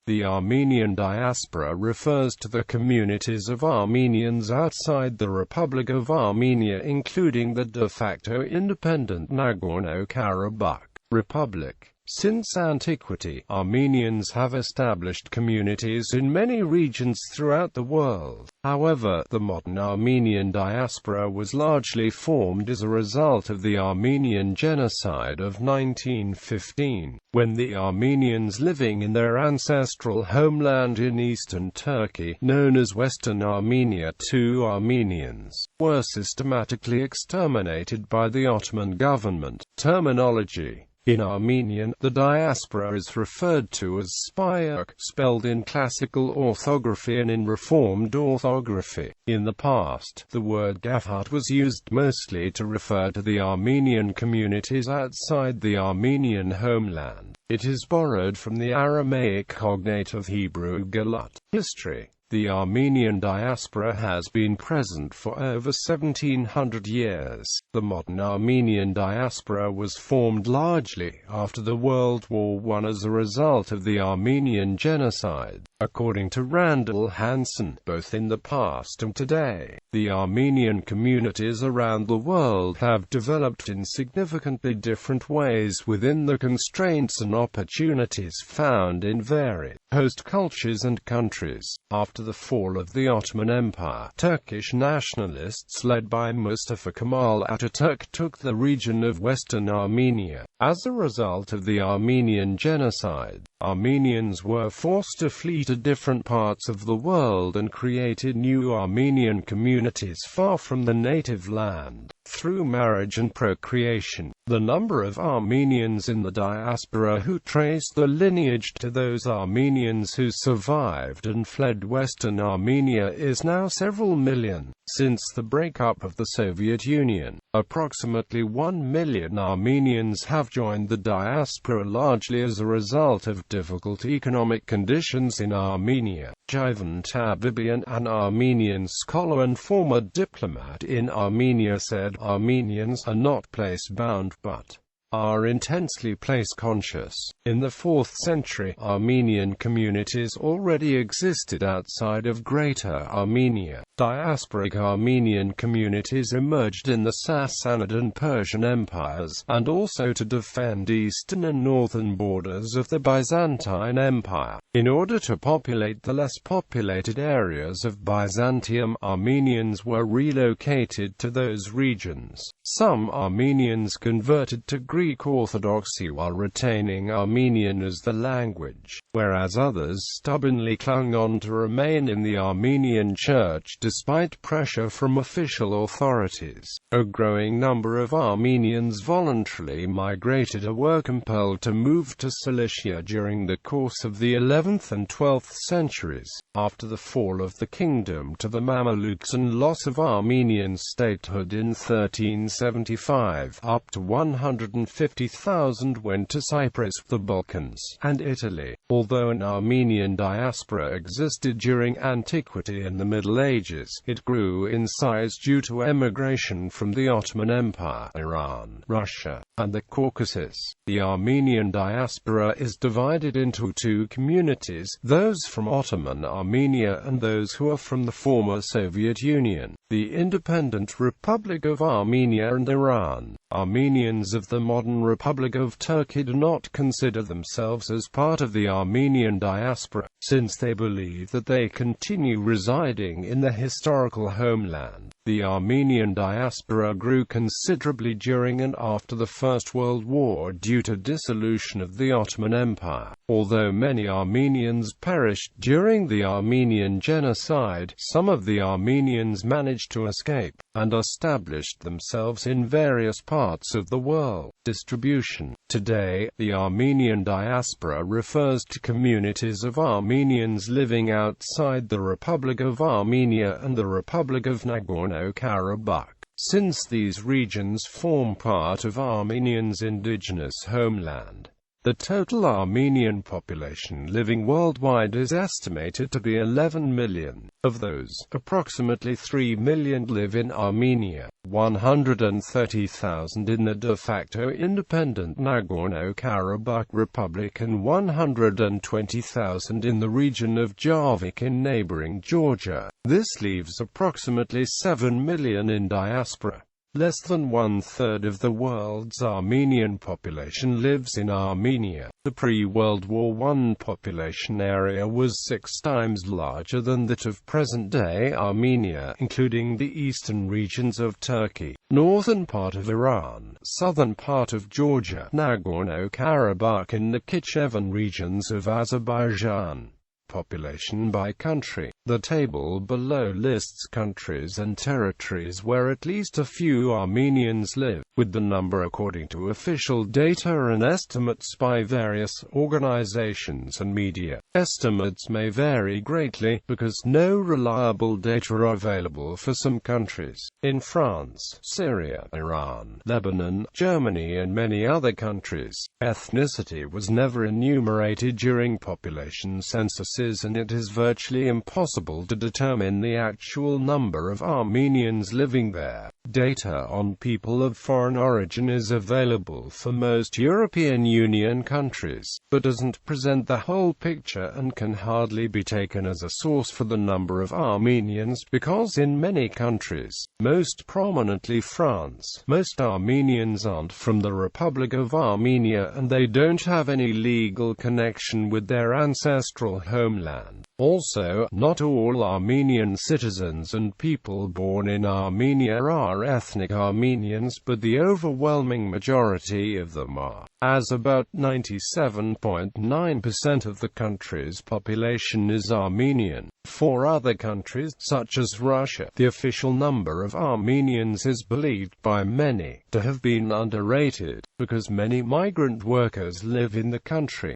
The Armenian diaspora refers to the communities of Armenians outside the Republic of Armenia, including the de facto independent Nagorno-Karabakh Republic. Since antiquity, Armenians have established communities in many regions throughout the world. However, the modern Armenian diaspora was largely formed as a result of the Armenian Genocide of 1915, when the Armenians living in their ancestral homeland in eastern Turkey, known as Western Armenia, Armenians, were systematically exterminated by the Ottoman government. Terminology: in Armenian, the diaspora is referred to as spayuk, spelled in classical orthography and in reformed orthography. In the past, the word gafhat was used mostly to refer to the Armenian communities outside the Armenian homeland. It is borrowed from the Aramaic cognate of Hebrew galut. History: the Armenian diaspora has been present for over 1700 years. The modern Armenian diaspora was formed largely after the World War I as a result of the Armenian Genocide. According to Randall Hansen, both in the past and today, the Armenian communities around the world have developed in significantly different ways within the constraints and opportunities found in varied host cultures and countries. After the fall of the Ottoman Empire, Turkish nationalists led by Mustafa Kemal Ataturk took the region of Western Armenia. As a result of the Armenian Genocide, Armenians were forced to flee to different parts of the world and created new Armenian communities far from the native land. Through marriage and procreation, the number of Armenians in the diaspora who trace their lineage to those Armenians who survived and fled Western Armenia is now several million. Since the breakup of the Soviet Union, approximately 1 million Armenians have joined the diaspora, largely as a result of difficult economic conditions in Armenia. Jivan Tabibian, an Armenian scholar and former diplomat in Armenia, said, "Armenians are not place-bound but are intensely place-conscious." In the 4th century, Armenian communities already existed outside of Greater Armenia. Diasporic Armenian communities emerged in the Sassanid and Persian empires, and also to defend eastern and northern borders of the Byzantine Empire. In order to populate the less populated areas of Byzantium, Armenians were relocated to those regions. Some Armenians converted to Greek Orthodoxy while retaining Armenian as the language, whereas others stubbornly clung on to remain in the Armenian Church despite pressure from official authorities. A growing number of Armenians voluntarily migrated or were compelled to move to Cilicia during the course of the 11th and 12th centuries. After the fall of the kingdom to the Mamelukes and loss of Armenian statehood in 1375, up to 150,000 went to Cyprus, the Balkans, and Italy. Although an Armenian diaspora existed during antiquity and the Middle Ages, it grew in size due to emigration from the Ottoman Empire, Iran, Russia, and the Caucasus. The Armenian diaspora is divided into two communities, those from Ottoman Armenia and those who are from the former Soviet Union, the independent Republic of Armenia and Iran. Armenians of the modern Republic of Turkey do not consider themselves as part of the Armenian diaspora, since they believe that they continue residing in the historical homeland. The Armenian diaspora grew considerably during and after the First World War due to dissolution of the Ottoman Empire. Although many Armenians perished during the Armenian Genocide, some of the Armenians managed to escape and established themselves in various parts of the world. Distribution. Today, the Armenian diaspora refers to communities of Armenians living outside the Republic of Armenia and the Republic of Nagorno-Karabakh, since these regions form part of Armenians' indigenous homeland. The total Armenian population living worldwide is estimated to be 11 million. Of those, approximately 3 million live in Armenia. 130,000 in the de facto independent Nagorno-Karabakh Republic and 120,000 in the region of Javik in neighboring Georgia. This leaves approximately 7 million in diaspora. Less than one-third of the world's Armenian population lives in Armenia. The pre-World War I population area was 6 times larger than that of present-day Armenia, including the eastern regions of Turkey, northern part of Iran, southern part of Georgia, Nagorno-Karabakh and the Yerevanci regions of Azerbaijan. Population by country. The table below lists countries and territories where at least a few Armenians live, with the number according to official data and estimates by various organizations and media. Estimates may vary greatly, because no reliable data are available for some countries. In France, Syria, Iran, Lebanon, Germany and many other countries, ethnicity was never enumerated during population censuses, and it is virtually impossible to determine the actual number of Armenians living there. Data on people of foreign origin is available for most European Union countries, but doesn't present the whole picture and can hardly be taken as a source for the number of Armenians, because in many countries, most prominently France, most Armenians aren't from the Republic of Armenia and they don't have any legal connection with their ancestral homeland. Also, not all Armenian citizens and people born in Armenia are ethnic Armenians, but the overwhelming majority of them are, as about 97.9% of the country's population is Armenian. For other countries, such as Russia, the official number of Armenians is believed by many to have been underrated, because many migrant workers live in the country.